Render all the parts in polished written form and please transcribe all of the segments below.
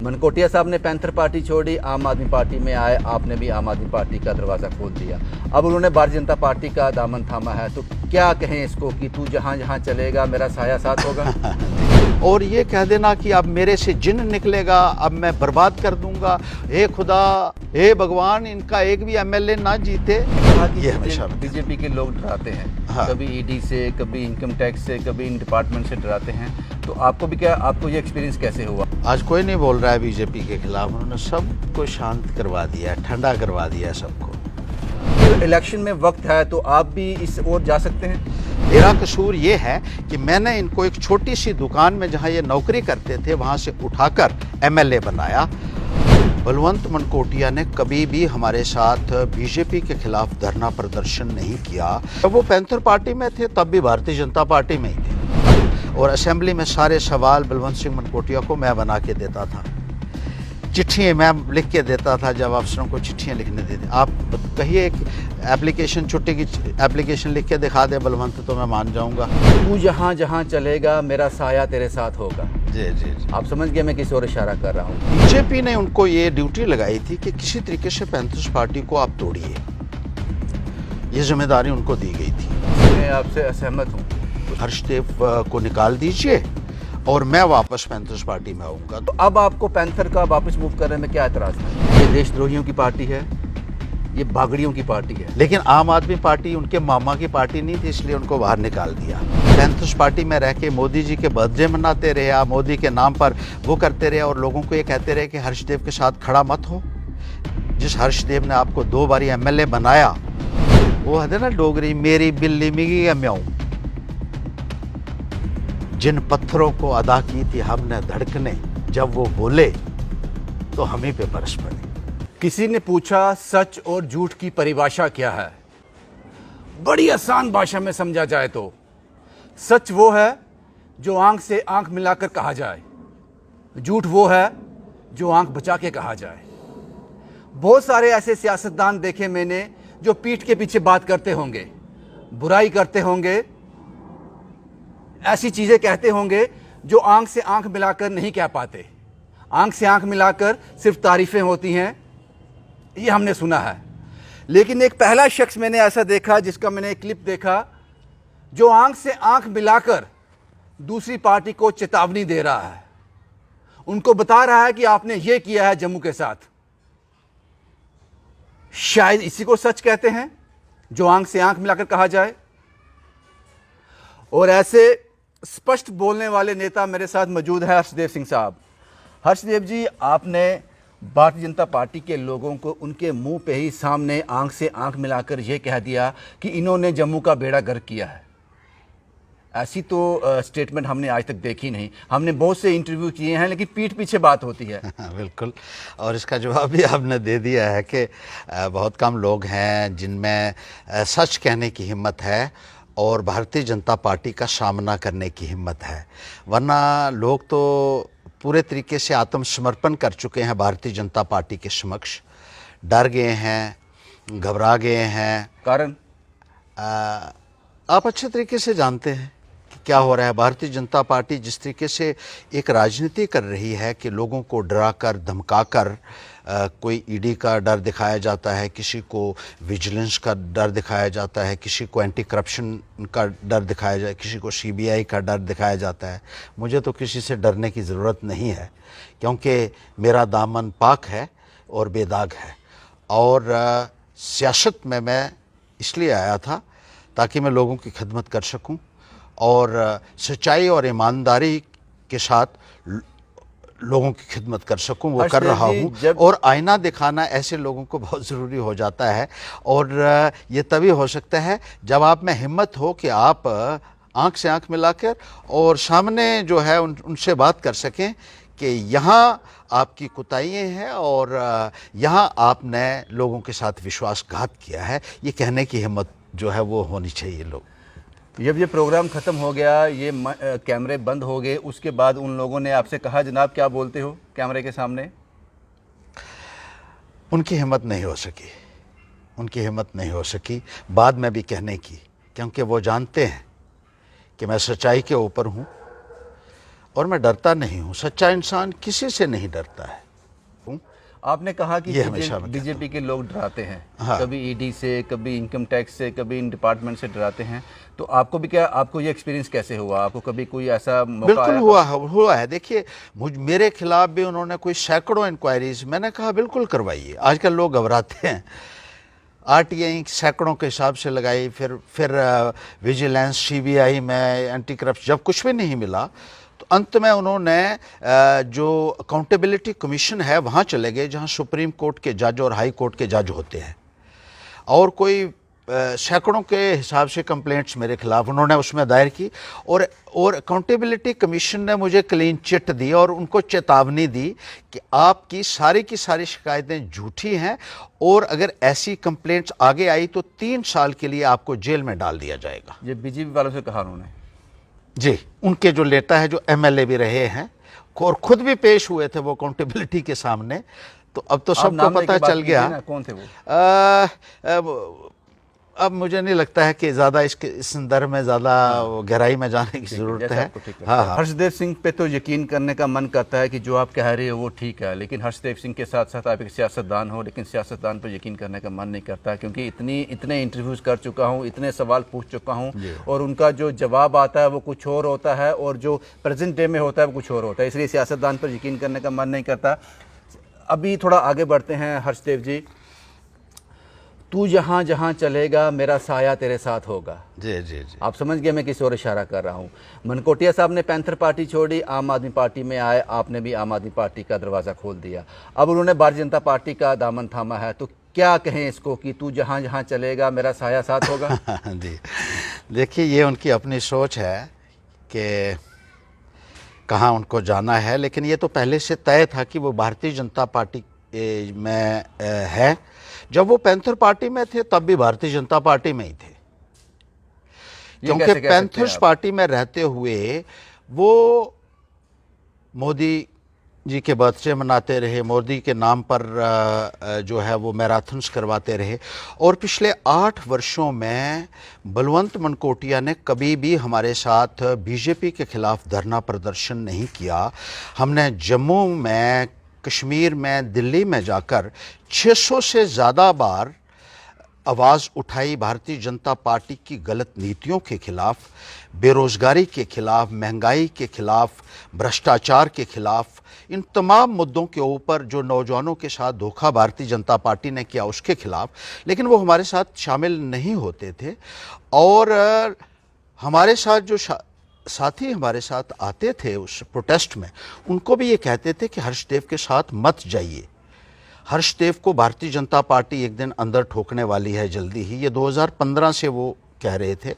मनकोटिया साहब ने panther party छोड़ी, आम आदमी पार्टी में आए, आपने भी आम आदमी पार्टी का दरवाज़ा खोल दिया। अब उन्होंने भारतीय जनता पार्टी का दामन थामा है, तो क्या कहें इसको कि तू जहाँ जहाँ चलेगा मेरा साया साथ होगा। और ये कह देना कि अब मेरे से जिन निकलेगा, अब मैं बर्बाद कर दूंगा, हे खुदा, हे भगवान, इनका एक भी एमएलए ना जीते, ये हमेशा बीजेपी के लोग डराते हैं। हाँ। कभी ईडी से, कभी इनकम टैक्स से, कभी इन डिपार्टमेंट से डराते हैं। तो आपको भी क्या, आपको ये एक्सपीरियंस कैसे हुआ? आज कोई नहीं बोल रहा है बीजेपी के खिलाफ, उन्होंने सबको शांत करवा दिया है, ठंडा करवा दिया है सबको। इलेक्शन में वक्त है तो आप भी इस ओर जा सकते हैं। मेरा कसूर ये है कि मैंने इनको एक छोटी सी दुकान में जहां ये नौकरी करते थे वहां से उठाकर एमएलए बनाया। बलवंत मनकोटिया ने कभी भी हमारे साथ बीजेपी के खिलाफ धरना प्रदर्शन नहीं किया। जब वो पैंथर पार्टी में थे तब भी भारतीय जनता पार्टी में ही थे, और असेंबली में सारे सवाल बलवंत सिंह मनकोटिया को मैं बना के देता था, चिट्ठियाँ मैं लिख के देता था जब अफसरों को चिट्ठियाँ लिखने देते। आप कहिए एक एप्लीकेशन, छुट्टी की एप्लीकेशन लिख के दिखा दे बलवंत, तो मैं मान जाऊंगा। तू जहाँ जहाँ चलेगा मेरा साया तेरे साथ होगा। जी जी जी। आप समझ गए मैं किस ओर इशारा कर रहा हूँ। बीजेपी ने उनको ये ड्यूटी लगाई थी कि किसी तरीके से पैंथर्स पार्टी को आप तोड़िए, ये जिम्मेदारी उनको दी गई थी। मैं आपसे असहमत हूँ। हर्षदेव को निकाल दीजिए और मैं वापस पैंथर्स पार्टी में आऊंगा। तो अब आपको पैंथर का वापस मूव करने में क्या एतराज है? ये देशद्रोहियों की पार्टी है, ये बागड़ियों की पार्टी है। लेकिन आम आदमी पार्टी उनके मामा की पार्टी नहीं थी, इसलिए उनको बाहर निकाल दिया। पैंथर्स पार्टी में रह के मोदी जी के बर्थडे मनाते रहे, आप मोदी के नाम पर वो करते रहे और लोगों को ये कहते रहे कि हर्षदेव के साथ खड़ा मत हो। जिस हर्षदेव ने आपको 2 बारी एमएलए बनाया, वो है ना डोगरी, मेरी बिल्ली मिगी या म्याऊं। जिन पत्थरों को अदा की थी हमने धड़कने, जब वो बोले तो हम ही पे बरस पड़े। किसी ने पूछा सच और झूठ की परिभाषा क्या है? बड़ी आसान भाषा में समझा जाए तो सच वो है जो आंख से आंख मिलाकर कहा जाए, झूठ वो है जो आंख बचा के कहा जाए। बहुत सारे ऐसे सियासतदान देखे मैंने जो पीठ के पीछे बात करते होंगे, बुराई करते होंगे, ऐसी चीजें कहते होंगे जो आंख से आंख मिलाकर नहीं कह पाते। आंख से आंख मिलाकर सिर्फ तारीफें होती हैं, ये हमने सुना है। लेकिन एक पहला शख्स मैंने ऐसा देखा, जिसका मैंने एक क्लिप देखा, जो आंख से आंख मिलाकर दूसरी पार्टी को चेतावनी दे रहा है, उनको बता रहा है कि आपने ये किया है जम्मू के साथ। शायद इसी को सच कहते हैं, जो आंख से आंख मिलाकर कहा जाए। और ऐसे स्पष्ट बोलने वाले नेता मेरे साथ मौजूद है हर्षदेव सिंह साहब। हर्षदेव जी, आपने भारतीय जनता पार्टी के लोगों को उनके मुंह पे ही सामने आंख से आंख मिलाकर यह कह दिया कि इन्होंने जम्मू का बेड़ा गर्क किया है। ऐसी तो स्टेटमेंट हमने आज तक देखी नहीं। हमने बहुत से इंटरव्यू किए हैं, लेकिन पीठ पीछे बात होती है। बिल्कुल, और इसका जवाब भी आपने दे दिया है कि बहुत कम लोग हैं जिनमें सच कहने की हिम्मत है और भारतीय जनता पार्टी का सामना करने की हिम्मत है। वरना लोग तो पूरे तरीके से आत्मसमर्पण कर चुके हैं भारतीय जनता पार्टी के समक्ष, डर गए हैं, घबरा गए हैं। कारण आप अच्छे तरीके से जानते हैं कि क्या हो रहा है। भारतीय जनता पार्टी जिस तरीके से एक राजनीति कर रही है कि लोगों को डरा कर, धमका कर, कोई ईडी का डर दिखाया जाता है, किसी को विजिलेंस का डर दिखाया जाता है, किसी को एंटी करप्शन का डर दिखाया जाए, किसी को सीबीआई का डर दिखाया जाता है। मुझे तो किसी से डरने की ज़रूरत नहीं है, क्योंकि मेरा दामन पाक है और बेदाग है। और सियासत में मैं इसलिए आया था ताकि मैं लोगों की खिदमत कर सकूं और सच्चाई और ईमानदारी के साथ लोगों की खिदमत कर सकूं, वो कर रहा हूं। और आईना दिखाना ऐसे लोगों को बहुत ज़रूरी हो जाता है, और ये तभी हो सकता है जब आप में हिम्मत हो कि आप आंख से आंख मिलाकर और सामने जो है उनसे बात कर सकें कि यहाँ आपकी कोताहियाँ हैं और यहाँ आपने लोगों के साथ विश्वासघात किया है। ये कहने की हिम्मत जो है वो होनी चाहिए लोग। जब ये प्रोग्राम ख़त्म हो गया, ये कैमरे बंद हो गए, उसके बाद उन लोगों ने आपसे कहा जनाब क्या बोलते हो कैमरे के सामने? उनकी हिम्मत नहीं हो सकी, उनकी हिम्मत नहीं हो सकी बाद में भी कहने की, क्योंकि वो जानते हैं कि मैं सच्चाई के ऊपर हूँ और मैं डरता नहीं हूँ। सच्चा इंसान किसी से नहीं डरता है। आपने कहा कि ये हमेशा मैं कहता बीजेपी के लोग डराते हैं, हाँ। कभी ईडी से, कभी इनकम टैक्स से, कभी इन डिपार्टमेंट से डराते हैं। तो आपको भी क्या, आपको ये एक्सपीरियंस कैसे हुआ? आपको कभी कोई ऐसा मौका बिल्कुल आया? हुआ है। देखिए, मेरे खिलाफ भी उन्होंने कोई सैकड़ों इंक्वायरीज, मैंने कहा बिल्कुल करवाइए। आजकल लोग घबराते हैं। आरटीआई सैकड़ों के हिसाब से लगाई, फिर विजिलेंस, सीबीआई में, एंटी करप्शन, जब कुछ भी नहीं मिला तो अंत में उन्होंने जो अकाउंटेबिलिटी कमीशन है वहाँ चले गए, जहाँ सुप्रीम कोर्ट के जज और हाई कोर्ट के जज होते हैं। और कोई सैकड़ों के हिसाब से कंप्लेंट्स मेरे खिलाफ उन्होंने उसमें दायर की, और अकाउंटेबिलिटी कमीशन ने मुझे क्लीन चिट दी और उनको चेतावनी दी कि आपकी सारी की सारी शिकायतें झूठी हैं, और अगर ऐसी कंप्लेंट्स आगे आई तो 3 साल के लिए आपको जेल में डाल दिया जाएगा। ये बीजेपी वालों से कहा उन्होंने? जी, उनके जो नेता है, जो एमएलए भी रहे हैं और खुद भी पेश हुए थे वो अकाउंटेबिलिटी के सामने, तो अब तो सबको पता चल गया। कौन थे वो? अब मुझे नहीं लगता है कि ज़्यादा इस संदर्भ में ज़्यादा गहराई में जाने की ज़रूरत है। हाँ। हर्षदेव सिंह पे तो यकीन करने का मन करता है कि जो आप कह रहे हो वो ठीक है, लेकिन हर्षदेव सिंह के साथ साथ आप एक सियासतदान हो, लेकिन सियासतदान पर यकीन करने का मन नहीं करता, क्योंकि इतने इंटरव्यूज़ कर चुका हूँ, इतने सवाल पूछ चुका हूँ, और उनका जो जवाब आता है वो कुछ और होता है, और जो प्रेजेंट डे में होता है वो कुछ और होता है। इसलिए सियासतदान पर यकीन करने का मन नहीं करता। अभी थोड़ा आगे बढ़ते हैं। हर्षदेव जी, तू जहाँ जहाँ चलेगा मेरा साया तेरे साथ होगा। जी जी जी। आप समझ गए मैं किस ओर इशारा कर रहा हूँ। मनकोटिया साहब ने पैंथर पार्टी छोड़ी, आम आदमी पार्टी में आए, आपने भी आम आदमी पार्टी का दरवाज़ा खोल दिया। अब उन्होंने भारतीय जनता पार्टी का दामन थामा है, तो क्या कहें इसको कि तू जहाँ जहाँ चलेगा मेरा साया साथ होगा? जी, देखिए, ये उनकी अपनी सोच है कि कहाँ उनको जाना है, लेकिन ये तो पहले से तय था कि वो भारतीय जनता पार्टी में है। जब वो पैंथर पार्टी में थे तब भी भारतीय जनता पार्टी में ही थे, क्योंकि पैंथर्स पार्टी में रहते हुए वो मोदी जी के बर्थडे मनाते रहे, मोदी के नाम पर जो है वो मैराथन्स करवाते रहे, और पिछले 8 वर्षों में बलवंत मनकोटिया ने कभी भी हमारे साथ बीजेपी के खिलाफ धरना प्रदर्शन नहीं किया। हमने जम्मू में, कश्मीर में, दिल्ली में जाकर 600 से ज़्यादा बार आवाज़ उठाई भारतीय जनता पार्टी की गलत नीतियों के खिलाफ, बेरोज़गारी के खिलाफ, महंगाई के खिलाफ, भ्रष्टाचार के खिलाफ, इन तमाम मुद्दों के ऊपर जो नौजवानों के साथ धोखा भारतीय जनता पार्टी ने किया उसके खिलाफ। लेकिन वो हमारे साथ शामिल नहीं होते थे, और हमारे साथ जो साथी हमारे साथ आते थे उस प्रोटेस्ट में, उनको भी ये कहते थे कि हर्षदेव के साथ मत जाइए, हर्षदेव को भारतीय जनता पार्टी एक दिन अंदर ठोकने वाली है जल्दी ही। ये 2015 से वो कह रहे थे,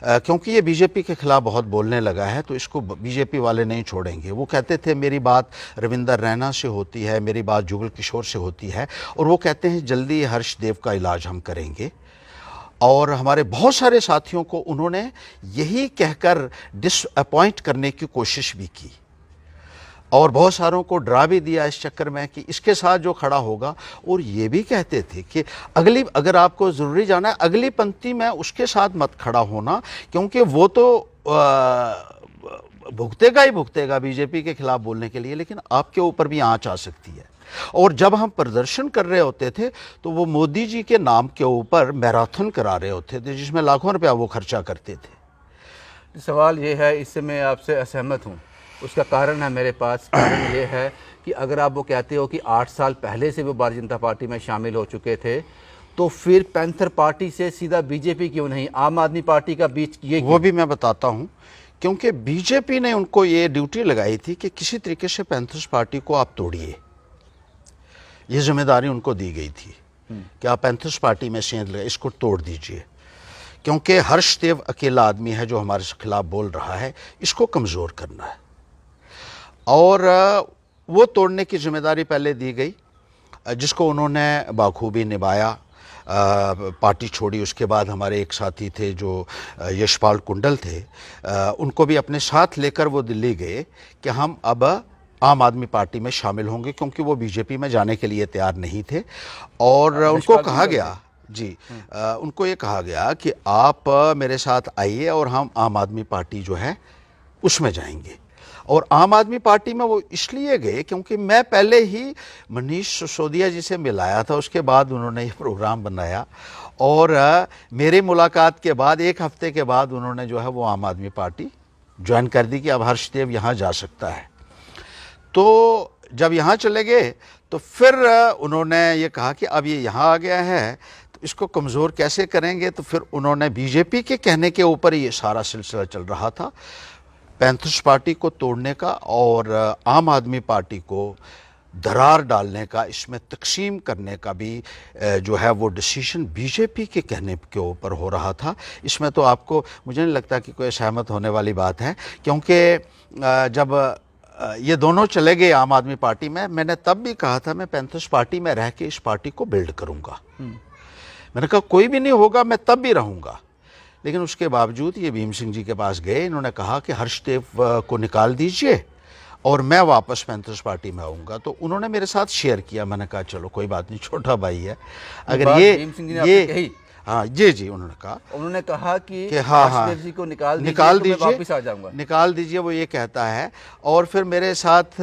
क्योंकि ये बीजेपी के खिलाफ बहुत बोलने लगा है तो इसको बीजेपी वाले नहीं छोड़ेंगे। वो कहते थे मेरी बात रविंदर रैना से होती है, मेरी बात जुगल किशोर से होती है, और वो कहते हैं जल्दी हर्षदेव का इलाज हम करेंगे। और हमारे बहुत सारे साथियों को उन्होंने यही कहकर डिसअपॉइंट करने की कोशिश भी की, और बहुत सारों को डरा भी दिया इस चक्कर में कि इसके साथ जो खड़ा होगा। और ये भी कहते थे कि अगर आपको ज़रूरी जाना है अगली पंक्ति में उसके साथ मत खड़ा होना, क्योंकि वो तो भुगतेगा ही भुगतेगा बीजेपी के खिलाफ बोलने के लिए, लेकिन आपके ऊपर भी आंच आ सकती है। और जब हम प्रदर्शन कर रहे होते थे तो वो मोदी जी के नाम के ऊपर मैराथन करा रहे होते थे, जिसमें लाखों रुपया वो खर्चा करते थे। सवाल ये है, इससे मैं आपसे असहमत हूँ। उसका कारण है मेरे पास। कारण ये है कि अगर आप वो कहते हो कि 8 साल पहले से वो भारतीय जनता पार्टी में शामिल हो चुके थे, तो फिर पैंथर पार्टी से सीधा बीजेपी क्यों नहीं, आम आदमी पार्टी का बीच ये? वो भी मैं बताता हूँ, क्योंकि बीजेपी ने उनको ये ड्यूटी लगाई थी कि किसी तरीके से पैंथर्स पार्टी को आप तोड़िए। ये जिम्मेदारी उनको दी गई थी कि आप पैंथर्स पार्टी में सेंध लगे, इसको तोड़ दीजिए, क्योंकि हर्षदेव अकेला आदमी है जो हमारे खिलाफ बोल रहा है, इसको कमज़ोर करना है। और वो तोड़ने की जिम्मेदारी पहले दी गई, जिसको उन्होंने बाखूबी निभाया। पार्टी छोड़ी, उसके बाद हमारे एक साथी थे जो यशपाल कुंडल थे, उनको भी अपने साथ लेकर वो दिल्ली गए कि हम अब आम आदमी पार्टी में शामिल होंगे, क्योंकि वो बीजेपी में जाने के लिए तैयार नहीं थे। और उनको कहा गया उनको ये कहा गया कि आप मेरे साथ आइए और हम आम आदमी पार्टी जो है उसमें जाएंगे। और आम आदमी पार्टी में वो इसलिए गए क्योंकि मैं पहले ही मनीष सिसोदिया जी से मिलाया था, उसके बाद उन्होंने ये प्रोग्राम बनाया और मेरी मुलाकात के बाद 1 हफ्ते के बाद उन्होंने जो है वो आम आदमी पार्टी ज्वाइन कर दी कि अब हर्षदेव यहाँ जा सकता है। तो जब यहाँ चले गए तो फिर उन्होंने ये कहा कि अब ये यहाँ आ गया है तो इसको कमज़ोर कैसे करेंगे, तो फिर उन्होंने बीजेपी के कहने के ऊपर ये सारा सिलसिला चल रहा था, पैंथर्स पार्टी को तोड़ने का और आम आदमी पार्टी को दरार डालने का, इसमें तकसीम करने का भी जो है वो डिसीजन बीजेपी के कहने के ऊपर हो रहा था। इसमें तो आपको मुझे नहीं लगता कि कोई सहमत होने वाली बात है, क्योंकि जब ये दोनों चले गए आम आदमी पार्टी में, मैंने तब भी कहा था मैं पैंथर्स पार्टी में रह के इस पार्टी को बिल्ड करूंगा। मैंने कहा कोई भी नहीं होगा, मैं तब भी रहूंगा। लेकिन उसके बावजूद ये भीम सिंह जी के पास गए, इन्होंने कहा कि हर्षदेव को निकाल दीजिए और मैं वापस पैंथर्स पार्टी में आऊँगा। तो उन्होंने मेरे साथ शेयर किया, मैंने कहा चलो कोई बात नहीं, छोटा भाई है। अगर भीम सिंह जी ने आपसे कही? हाँ जी उन्होंने कहा कि हाँ हर्षदेव जी को निकाल दीजिए, तो मैं वापस आ जाऊंगा, निकाल दीजिए, वो ये कहता है। और फिर मेरे साथ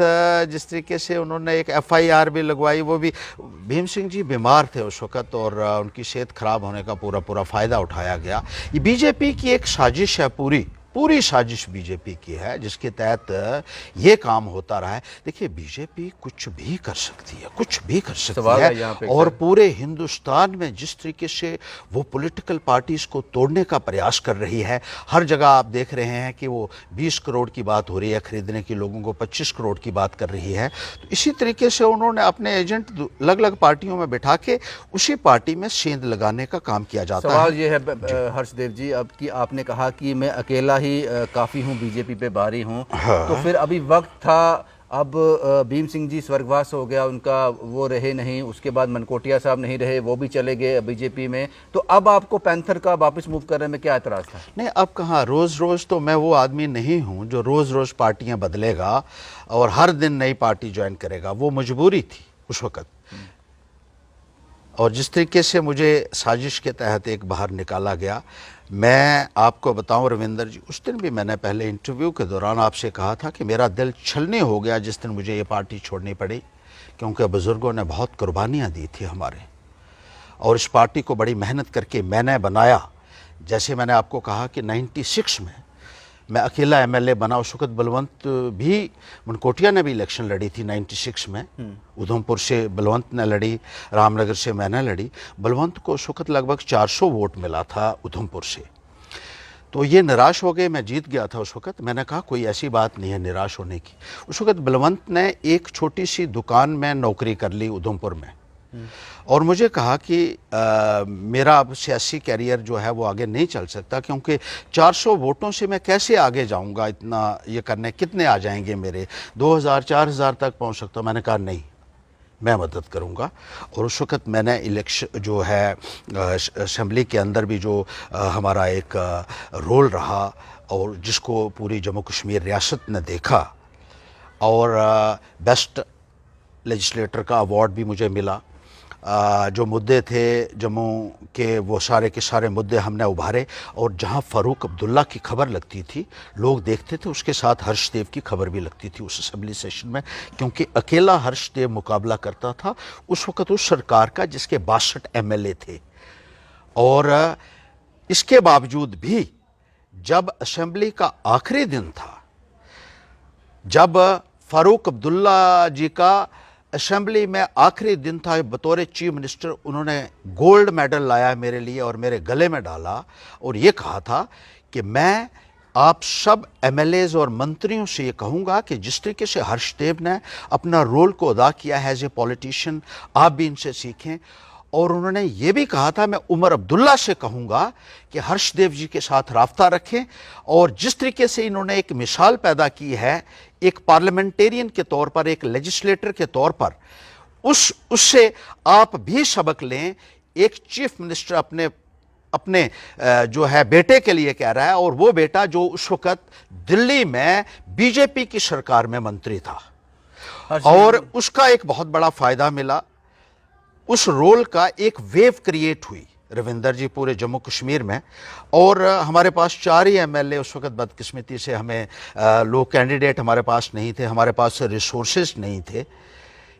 जिस तरीके से उन्होंने एक FIR भी लगवाई, वो भी भीम सिंह जी बीमार थे उस वक़्त और उनकी सेहत ख़राब होने का पूरा फ़ायदा उठाया गया। ये बीजेपी की एक साजिश है, पूरी साजिश बीजेपी की है, जिसके तहत ये काम होता रहा है। देखिए बीजेपी कुछ भी कर सकती है, कुछ भी कर सकती है और पूरे हिंदुस्तान में जिस तरीके से वो पॉलिटिकल पार्टीज को तोड़ने का प्रयास कर रही है, हर जगह आप देख रहे हैं कि वो 20 करोड़ की बात हो रही है खरीदने की, लोगों को 25 करोड़ की बात कर रही है। तो इसी तरीके से उन्होंने अपने एजेंट अलग अलग पार्टियों में बैठा के उसी पार्टी में सेंध लगाने का काम किया जाता है। सवाल ये है हर्षदेव जी, अब कि आपने कहा कि मैं अकेला ही काफी हूं, बीजेपी पे भारी हूं, तो फिर अभी वक्त था, अब भीम सिंह जी स्वर्गवास हो गया उनका, वो रहे नहीं, उसके बाद मनकोटिया साहब नहीं रहे, वो भी चले गए बीजेपी में, तो अब आपको पैंथर का वापस मूव करने में क्या एतराज था? नहीं, अब कहाँ रोज तो मैं वो आदमी नहीं हूं जो रोज पार्टियां बदलेगा और हर दिन नई पार्टी ज्वाइन करेगा। वो मजबूरी थी उस वक्त, और जिस तरीके से मुझे साजिश के तहत एक बाहर निकाला गया, मैं आपको बताऊं रविंदर जी, उस दिन भी मैंने पहले इंटरव्यू के दौरान आपसे कहा था कि मेरा दिल छलनी हो गया जिस दिन मुझे ये पार्टी छोड़नी पड़ी, क्योंकि बुज़ुर्गों ने बहुत कुर्बानियाँ दी थी हमारे, और इस पार्टी को बड़ी मेहनत करके मैंने बनाया। जैसे मैंने आपको कहा कि 96 में मैं अकेला MLA बना, उस वक्त बलवंत भी, मनकोटिया ने भी इलेक्शन लड़ी थी 96 में, उधमपुर से बलवंत ने लड़ी, रामनगर से मैंने लड़ी। बलवंत को उस वक्त लगभग 400 वोट मिला था उधमपुर से। तो ये निराश हो गए, मैं जीत गया था उस वक्त। मैंने कहा कोई ऐसी बात नहीं है निराश होने की। उस वक्त बलवंत ने एक छोटी सी दुकान में नौकरी कर ली उधमपुर में, और मुझे कहा कि मेरा अब सियासी कैरियर जो है वो आगे नहीं चल सकता, क्योंकि 400 वोटों से मैं कैसे आगे जाऊंगा, इतना ये करने कितने आ जाएंगे मेरे, 2000-4000 तक पहुंच सकता हूं। मैंने कहा नहीं, मैं मदद करूंगा। और उस वक्त मैंने इलेक्शन जो है असेंबली के अंदर भी जो हमारा एक रोल रहा, और जिसको पूरी जम्मू कश्मीर रियासत ने देखा, और बेस्ट लेजिस्लेटर का अवार्ड भी मुझे मिला। जो मुद्दे थे जम्मू के, वो सारे के सारे मुद्दे हमने उभारे, और जहां फ़ारूक अब्दुल्ला की खबर लगती थी लोग देखते थे, उसके साथ हर्षदेव की खबर भी लगती थी उस असेंबली सेशन में, क्योंकि अकेला हर्षदेव मुकाबला करता था उस वक़्त उस सरकार का जिसके 62 MLA थे। और इसके बावजूद भी जब असेंबली का आखिरी दिन था, जब फ़ारूक अब्दुल्ला जी का असेंबली में आखिरी दिन था, बतौर चीफ मिनिस्टर उन्होंने गोल्ड मेडल लाया मेरे लिए और मेरे गले में डाला, और ये कहा था कि मैं आप सब MLAs और मंत्रियों से ये कहूँगा कि जिस तरीके से हर्षदेव ने अपना रोल को अदा किया है एज ए पॉलिटिशियन, आप भी इनसे सीखें। और उन्होंने ये भी कहा था मैं उमर अब्दुल्ला से कहूँगा कि हर्षदेव जी के साथ राब्ता रखें, और जिस तरीके से इन्होंने एक मिसाल पैदा की है एक पार्लियामेंटेरियन के तौर पर, एक लेजिस्लेटर के तौर पर, उससे आप भी सबक लें। एक चीफ मिनिस्टर अपने जो है बेटे के लिए कह रहा है, और वो बेटा जो उस वक्त दिल्ली में बीजेपी की सरकार में मंत्री था, और उसका एक बहुत बड़ा फायदा मिला, उस रोल का एक वेव क्रिएट हुई। रविंदर जी पूरे जम्मू कश्मीर में, और हमारे पास 4 ही एमएलए उस वक्त बदकिस्मती से हमें लोग कैंडिडेट हमारे पास नहीं थे, हमारे पास रिसोर्सेज नहीं थे।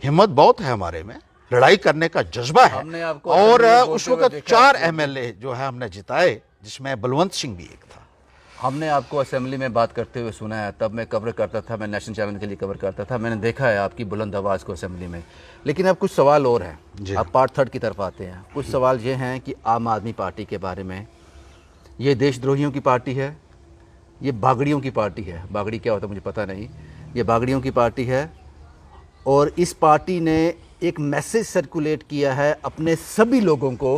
हिम्मत बहुत है हमारे में, लड़ाई करने का जज्बा है, हमने आपको और बोलते उस हुए वक्त देखा 4 एमएलए जो है हमने जिताए, जिसमें बलवंत सिंह भी एक था। हमने आपको असेंबली में बात करते हुए सुना है, तब मैं कवर करता था, मैं नेशनल चैनल के लिए कवर करता था, मैंने देखा है आपकी बुलंद आवाज़ को असेंबली में। लेकिन अब कुछ सवाल और हैं, आप पार्ट 3 की तरफ आते हैं। कुछ सवाल ये हैं कि आम आदमी पार्टी के बारे में, ये देशद्रोहियों की पार्टी है, ये बागड़ियों की पार्टी है। बागड़ी क्या होता है मुझे पता नहीं, ये बागड़ियों की पार्टी है, और इस पार्टी ने एक मैसेज सर्कुलेट किया है अपने सभी लोगों को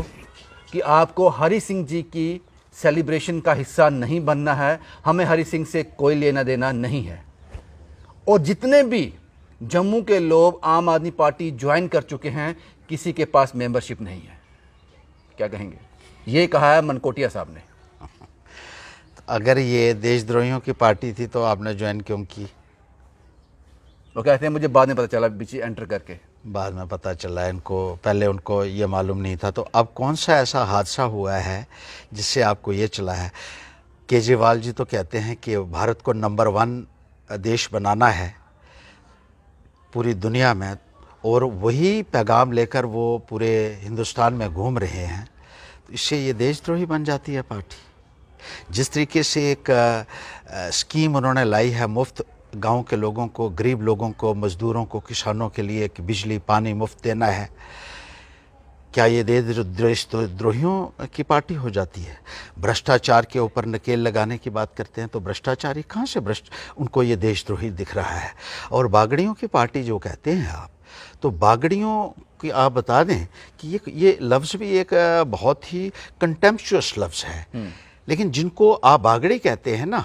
कि आपको हरि सिंह जी की सेलिब्रेशन का हिस्सा नहीं बनना है, हमें हरि सिंह से कोई लेना देना नहीं है। और जितने भी जम्मू के लोग आम आदमी पार्टी ज्वाइन कर चुके हैं, किसी के पास मेंबरशिप नहीं है। क्या कहेंगे? ये कहा है मनकोटिया साहब ने। अगर ये देशद्रोहियों की पार्टी थी तो आपने ज्वाइन क्यों की? वो कहते हैं मुझे बाद में पता चला, बीच एंटर करके बाद में पता चला इनको, पहले उनको ये मालूम नहीं था। तो अब कौन सा ऐसा हादसा हुआ है जिससे आपको ये चला है? केजरीवाल जी तो कहते हैं कि भारत को नंबर 1 देश बनाना है पूरी दुनिया में, और वही पैगाम लेकर वो पूरे हिंदुस्तान में घूम रहे हैं। तो इससे ये देशद्रोही बन जाती है पार्टी। जिस तरीके से एक स्कीम उन्होंने लाई है, मुफ्त गांव के लोगों को, गरीब लोगों को, मज़दूरों को, किसानों के लिए कि बिजली पानी मुफ्त देना है, क्या ये देशद्रोहियों की पार्टी हो जाती है? भ्रष्टाचार के ऊपर नकेल लगाने की बात करते हैं तो भ्रष्टाचारी कहाँ से उनको ये देशद्रोही दिख रहा है? और बागड़ियों की पार्टी जो कहते हैं आप, तो बागड़ियों की आप बता दें कि ये लफ्ज़ भी एक बहुत ही कंटेम्पचुअस लफ्ज़ है। लेकिन जिनको आप बागड़ी कहते हैं ना,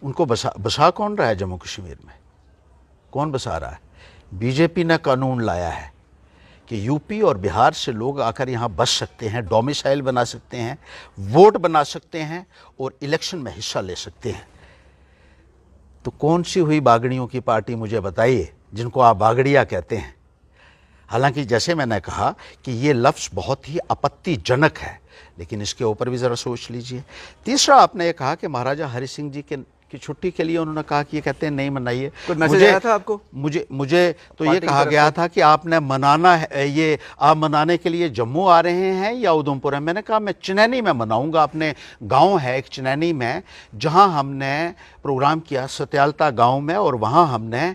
उनको बसा कौन रहा है जम्मू कश्मीर में? कौन बसा रहा है? बीजेपी ने कानून लाया है कि यूपी और बिहार से लोग आकर यहाँ बस सकते हैं, डोमिसाइल बना सकते हैं, वोट बना सकते हैं और इलेक्शन में हिस्सा ले सकते हैं। तो कौन सी हुई बागड़ियों की पार्टी मुझे बताइए जिनको आप बागड़िया कहते हैं? हालांकि जैसे मैंने कहा कि ये लफ्ज़ बहुत ही आपत्तिजनक है, लेकिन इसके ऊपर भी ज़रा सोच लीजिए। तीसरा, आपने ये कहा कि महाराजा हरि सिंह जी की छुट्टी के लिए उन्होंने कहा कि ये कहते हैं नहीं मनाइए। कोई मैसेज आया था आपको? मुझे तो ये कहा गया था कि आपने मनाना है, ये आप मनाने के लिए जम्मू आ रहे हैं या उधमपुर है? मैंने कहा मैं चनैनी में मनाऊंगा, अपने गांव है एक चनैनी में, जहां हमने प्रोग्राम किया सत्यालता गांव में, और वहां हमने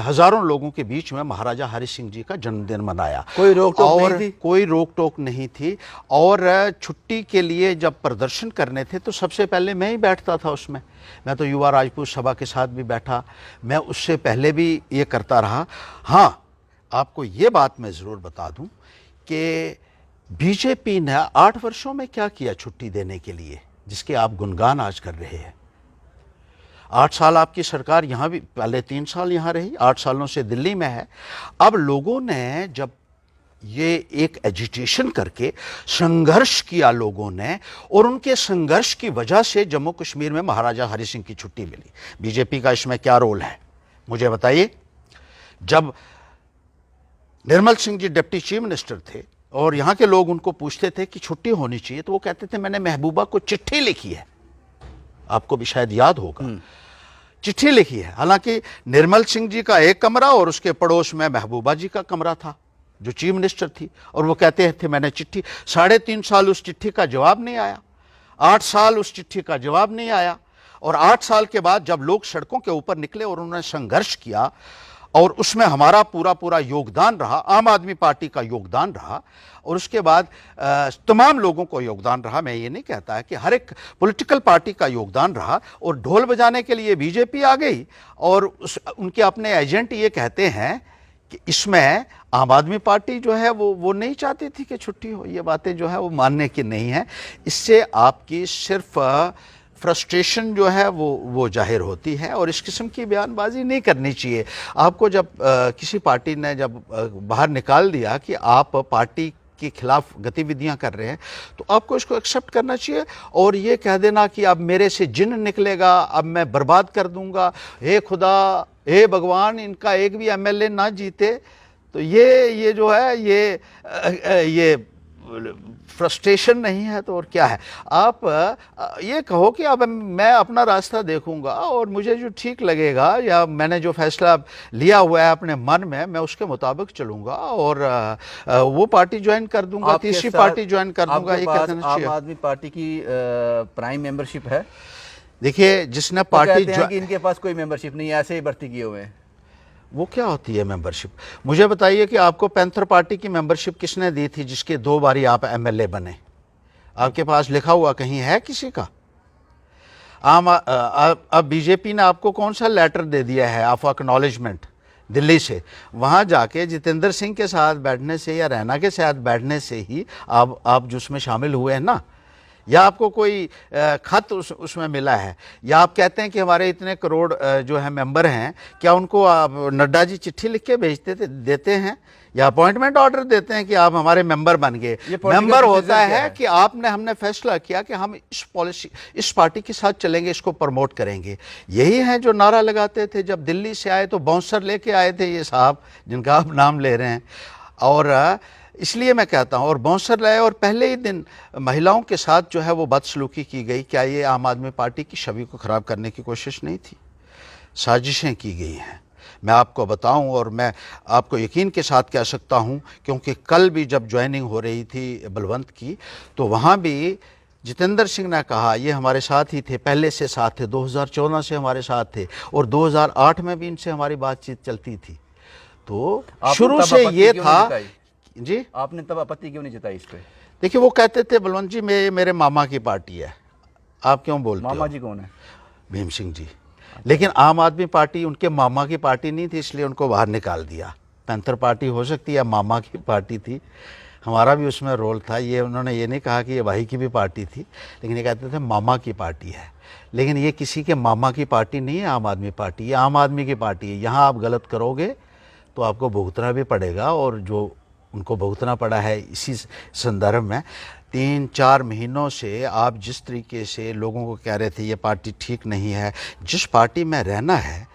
हज़ारों लोगों के बीच में महाराजा हरि सिंह जी का जन्मदिन मनाया। कोई रोक टोक नहीं थी? कोई रोक टोक नहीं थी। और छुट्टी के लिए जब प्रदर्शन करने थे तो सबसे पहले मैं ही बैठता था उसमें। मैं तो युवा राजपूत सभा के साथ भी बैठा, मैं उससे पहले भी ये करता रहा। हाँ, आपको ये बात मैं ज़रूर बता दूं कि बीजेपी ने 8 वर्षों में क्या किया छुट्टी देने के लिए, जिसके आप गुणगान आज कर रहे हैं। 8 साल आपकी सरकार यहाँ भी, पहले 3 साल यहाँ रही, 8 सालों से दिल्ली में है। अब लोगों ने जब ये एक एजिटेशन करके संघर्ष किया लोगों ने, और उनके संघर्ष की वजह से जम्मू कश्मीर में महाराजा हरि सिंह की छुट्टी मिली। बीजेपी का इसमें क्या रोल है मुझे बताइए? जब Nirmal Singh ji deputy chief minister थे और यहाँ के लोग उनको पूछते थे कि छुट्टी होनी चाहिए, तो वो कहते थे मैंने महबूबा को चिट्ठी लिखी है। आपको भी शायद याद होगा, चिट्ठी लिखी है। हालांकि निर्मल सिंह जी का एक कमरा और उसके पड़ोस में महबूबा जी का कमरा था जो चीफ मिनिस्टर थी, और वो कहते थे मैंने चिट्ठी। 3.5 साल उस चिट्ठी का जवाब नहीं आया, 8 साल उस चिट्ठी का जवाब नहीं आया। और 8 साल के बाद जब लोग सड़कों के ऊपर निकले और उन्होंने संघर्ष किया, और उसमें हमारा पूरा योगदान रहा, आम आदमी पार्टी का योगदान रहा, और उसके बाद तमाम लोगों को योगदान रहा। मैं ये नहीं कहता है कि हर एक पॉलिटिकल पार्टी का योगदान रहा। और ढोल बजाने के लिए बीजेपी आ गई, और उनके अपने एजेंट ये कहते हैं कि इसमें आम आदमी पार्टी जो है वो नहीं चाहती थी कि छुट्टी हो। ये बातें जो है वो मानने की नहीं है। इससे आपकी सिर्फ फ्रस्ट्रेशन जो है वो जाहिर होती है, और इस किस्म की बयानबाजी नहीं करनी चाहिए। आपको जब किसी पार्टी ने जब बाहर निकाल दिया कि आप पार्टी के खिलाफ गतिविधियां कर रहे हैं, तो आपको इसको एक्सेप्ट करना चाहिए, और ये कह देना कि अब मेरे से जिन निकलेगा, अब मैं बर्बाद कर दूंगा, हे खुदा, हे भगवान, इनका एक भी एमएलए ना जीते, तो ये जो है ये फ्रस्ट्रेशन नहीं है तो और क्या है। आप ये कहो कि अब मैं अपना रास्ता देखूंगा और मुझे जो ठीक लगेगा या मैंने जो फैसला लिया हुआ है अपने मन में, मैं उसके मुताबिक चलूंगा और वो पार्टी ज्वाइन कर दूंगा, आपके तीसरी साथ पार्टी ज्वाइन कर दूंगा। आपके ये पास कह देना आम चाहिए। आदमी पार्टी की प्राइम मेंबरशिप है? देखिए, जिसने तो पार्टी कहते हैं कि इनके पास कोई मेंबरशिप नहीं है, ऐसे ही भर्ती किए हुए हैं। वो क्या होती है मेंबरशिप? मुझे बताइए कि आपको पैंथर पार्टी की मेंबरशिप किसने दी थी जिसके 2 बारी आप एमएलए बने? आपके पास लिखा हुआ कहीं है किसी का? अब बीजेपी ने आपको कौन सा लेटर दे दिया है ऑफ एक्नॉलेजमेंट दिल्ली से? वहां जाके जितेंद्र सिंह के साथ बैठने से या रैना के साथ बैठने से ही आप जो उसमें शामिल हुए हैं ना, या आपको कोई खत उसमें मिला है, या आप कहते हैं कि हमारे इतने करोड़ जो है मेंबर हैं, क्या उनको आप नड्डा जी चिट्ठी लिख के भेजते देते हैं या अपॉइंटमेंट ऑर्डर देते हैं कि आप हमारे मेंबर बन गए? मेंबर होता है कि हमने फैसला किया कि हम इस पॉलिसी, इस पार्टी के साथ चलेंगे, इसको प्रमोट करेंगे। यही है जो नारा लगाते थे। जब दिल्ली से आए तो बाउंसर लेके आए थे ये साहब जिनका आप नाम ले रहे हैं, और इसलिए मैं कहता हूं, और बाउंसर लाए और पहले ही दिन महिलाओं के साथ जो है वो बदसलूकी की गई। क्या ये आम आदमी पार्टी की छवि को खराब करने की कोशिश नहीं थी? साजिशें की गई हैं, मैं आपको बताऊं, और मैं आपको यकीन के साथ कह सकता हूं, क्योंकि कल भी जब ज्वाइनिंग हो रही थी बलवंत की, तो वहां भी जितेंद्र सिंह ने कहा ये हमारे साथ ही थे, पहले से साथ थे, 2014 से हमारे साथ थे और 2008 में भी इनसे हमारी बातचीत चलती थी। तो शुरू से ये था जी। आपने तब आपत्ति क्यों नहीं जताई इस पे? देखिए, वो कहते थे बलवंत जी मेरे मामा की पार्टी है। आप क्यों बोलते हो? मामा जी कौन है? भीम सिंह जी। लेकिन आम आदमी पार्टी उनके मामा की पार्टी नहीं थी, इसलिए उनको बाहर निकाल दिया। पैंथर पार्टी हो सकती है मामा की पार्टी थी, हमारा भी उसमें रोल था। ये उन्होंने ये नहीं कहा कि ये भाई की भी पार्टी थी, लेकिन ये कहते थे मामा की पार्टी है। लेकिन ये किसी के मामा की पार्टी नहीं है आम आदमी पार्टी, ये आम आदमी की पार्टी है। यहाँ आप गलत करोगे तो आपको भुगतना भी पड़ेगा, और जो उनको भुगतना पड़ा है इसी संदर्भ में 3-4 महीनों से आप जिस तरीके से लोगों को कह रहे थे ये पार्टी ठीक नहीं है, जिस पार्टी में रहना है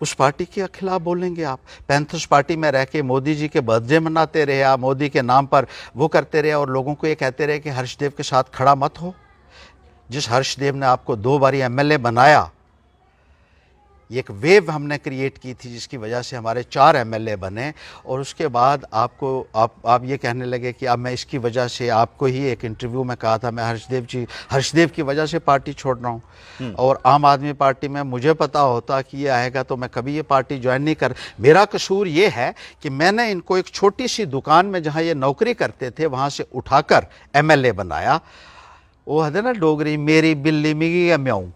उस पार्टी के खिलाफ बोलेंगे आप। पैंथर्स पार्टी में रह के मोदी जी के बर्थडे मनाते रहे आप, मोदी के नाम पर वो करते रहे और लोगों को ये कहते रहे कि हर्षदेव के साथ खड़ा मत हो। जिस हर्षदेव ने आपको 2 बारी एमएलए बनाया, एक वेव हमने क्रिएट की थी जिसकी वजह से हमारे 4 एमएलए बने, और उसके बाद आप ये कहने लगे कि अब मैं इसकी वजह से, आपको ही एक इंटरव्यू में कहा था मैं हर्षदेव की वजह से पार्टी छोड़ रहा हूँ, और आम आदमी पार्टी में मुझे पता होता कि ये आएगा तो मैं कभी ये पार्टी ज्वाइन नहीं कर। मेरा कसूर ये है कि मैंने इनको एक छोटी सी दुकान में जहाँ ये नौकरी करते थे वहाँ से उठाकर एमएलए बनाया। वो है ना डोगरी, मेरी बिल्ली मिगी या म्याऊं।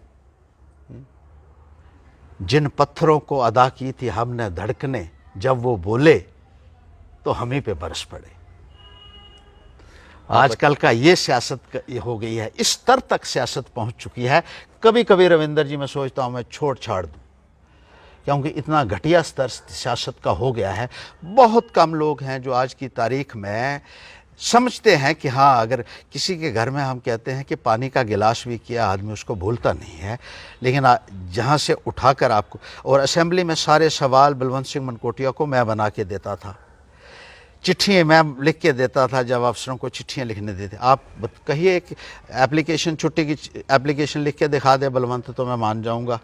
जिन पत्थरों को अदा की थी हमने धड़कने, जब वो बोले तो हम ही पे बरस पड़े। आजकल का ये सियासत हो गई है, इस स्तर तक सियासत पहुंच चुकी है। कभी कभी रविंदर जी मैं सोचता हूं मैं छोड़ छाड़ दूं, क्योंकि इतना घटिया स्तर सियासत का हो गया है। बहुत कम लोग हैं जो आज की तारीख में समझते हैं कि हाँ, अगर किसी के घर में हम कहते हैं कि पानी का गिलास भी किया, आदमी उसको भूलता नहीं है। लेकिन जहाँ से उठाकर आपको, और असेंबली में सारे सवाल बलवंत सिंह मनकोटिया को मैं बना के देता था, चिट्ठियाँ मैं लिख के देता था। जब अफसरों को चिट्ठियाँ लिखने देते, आप कहिए एक एप्लीकेशन, छुट्टी की एप्लीकेशन लिख के दिखा दे बलवंत तो मैं मान जाऊँगा।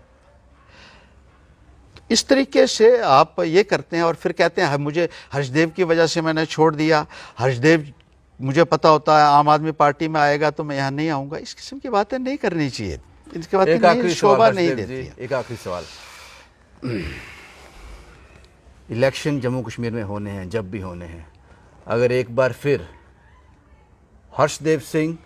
इस तरीके से आप ये करते हैं और फिर कहते हैं मुझे हर्षदेव की वजह से मैंने छोड़ दिया, हर्षदेव मुझे पता होता है आम आदमी पार्टी में आएगा तो मैं यहाँ नहीं आऊँगा। इस किस्म की बातें नहीं करनी चाहिए, इसके बातें नहीं, शोभा नहीं देती है। एक आखिरी सवाल, इलेक्शन जम्मू कश्मीर में होने हैं, जब भी होने हैं, अगर एक बार फिर हर्षदेव सिंह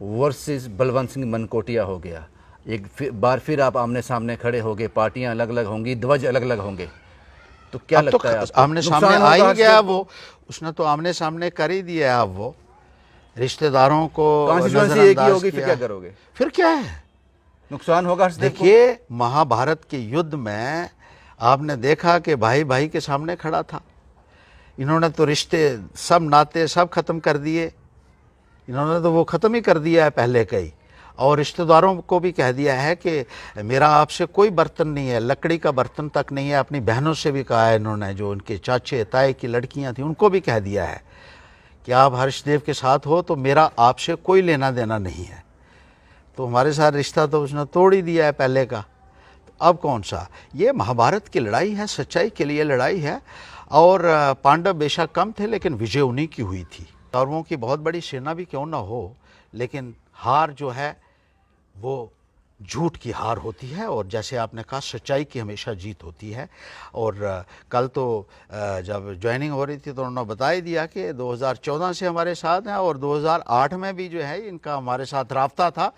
वर्सेस बलवंत सिंह मनकोटिया हो गया, एक बार फिर आप आमने सामने खड़े होंगे, पार्टियां अलग अलग होंगी, ध्वज अलग अलग होंगे, तो क्या लगता है आपको? आमने सामने आ ही गया वो, उसने तो आमने सामने कर ही दिया। आप वो रिश्तेदारों को कॉन्स्टिट्यूएंसी एक ही होगी, फिर क्या करोगे? फिर क्या है, नुकसान होगा। देखिए, महाभारत के युद्ध में आपने देखा कि भाई भाई के सामने खड़ा था। इन्होंने तो रिश्ते सब नाते सब खत्म कर दिए, इन्होंने तो वो खत्म ही कर दिया है पहले कई, और रिश्तेदारों को भी कह दिया है कि मेरा आपसे कोई बर्तन नहीं है, लकड़ी का बर्तन तक नहीं है। अपनी बहनों से भी कहा है इन्होंने, जो उनके चाचे ताए की लड़कियां थी उनको भी कह दिया है कि आप हर्षदेव के साथ हो तो मेरा आपसे कोई लेना देना नहीं है। तो हमारे साथ रिश्ता तो उसने तोड़ ही दिया है पहले का, तो अब कौन सा। ये महाभारत की लड़ाई है, सच्चाई के लिए लड़ाई है। और पांडव बेशक कम थे लेकिन विजय उन्हीं की हुई थी। कौरवों की बहुत बड़ी सेना भी क्यों ना हो, लेकिन हार जो है वो झूठ की हार होती है, और जैसे आपने कहा सच्चाई की हमेशा जीत होती है। और कल तो जब ज्वाइनिंग हो रही थी तो उन्होंने बता ही दिया कि 2014 से हमारे साथ हैं, और 2008 में भी जो है इनका हमारे साथ राब्ता था,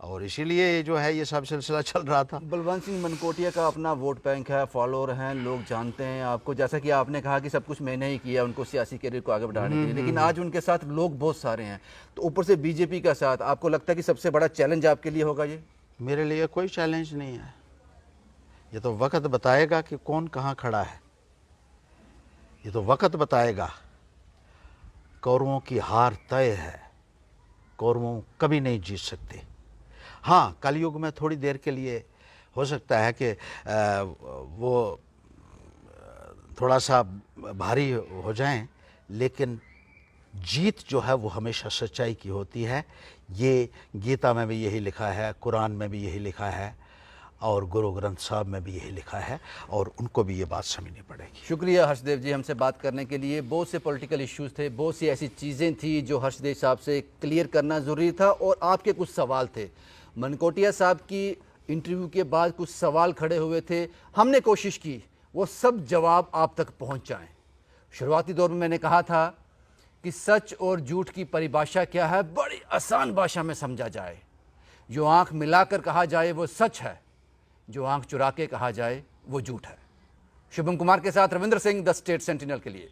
और इसीलिए ये जो है ये सब सिलसिला चल रहा था। बलवंत सिंह मनकोटिया का अपना वोट बैंक है, फॉलोअर हैं, लोग जानते हैं आपको। जैसा कि आपने कहा कि सब कुछ मैंने ही किया उनको सियासी करियर को आगे बढ़ाने के लिए, लेकिन आज उनके साथ लोग बहुत सारे हैं, तो ऊपर से बीजेपी का साथ, आपको लगता है कि सबसे बड़ा चैलेंज आपके लिए होगा ये? मेरे लिए कोई चैलेंज नहीं है, ये तो वक्त बताएगा कि कौन कहाँ खड़ा है। ये तो वक्त बताएगा। कौरवों की हार तय है, कौरवों कभी नहीं जीत सकते। हाँ, कलयुग में थोड़ी देर के लिए हो सकता है कि वो थोड़ा सा भारी हो जाएं, लेकिन जीत जो है वो हमेशा सच्चाई की होती है। ये गीता में भी यही लिखा है, कुरान में भी यही लिखा है, और गुरु ग्रंथ साहब में भी यही लिखा है, और उनको भी ये बात समझनी पड़ेगी। शुक्रिया हर्षदेव जी हमसे बात करने के लिए। बहुत से पॉलिटिकल इश्यूज थे, बहुत सी ऐसी चीज़ें थी जो हर्षदेव साहब से क्लियर करना ज़रूरी था, और आपके कुछ सवाल थे। मनकोटिया साहब की इंटरव्यू के बाद कुछ सवाल खड़े हुए थे, हमने कोशिश की वो सब जवाब आप तक पहुंच जाएं। शुरुआती दौर में मैंने कहा था कि सच और झूठ की परिभाषा क्या है, बड़ी आसान भाषा में समझा जाए। जो आंख मिलाकर कहा जाए वो सच है, जो आंख चुरा के कहा जाए वो झूठ है। शुभम कुमार के साथ Ravindra Singh, the state sentinel के लिए।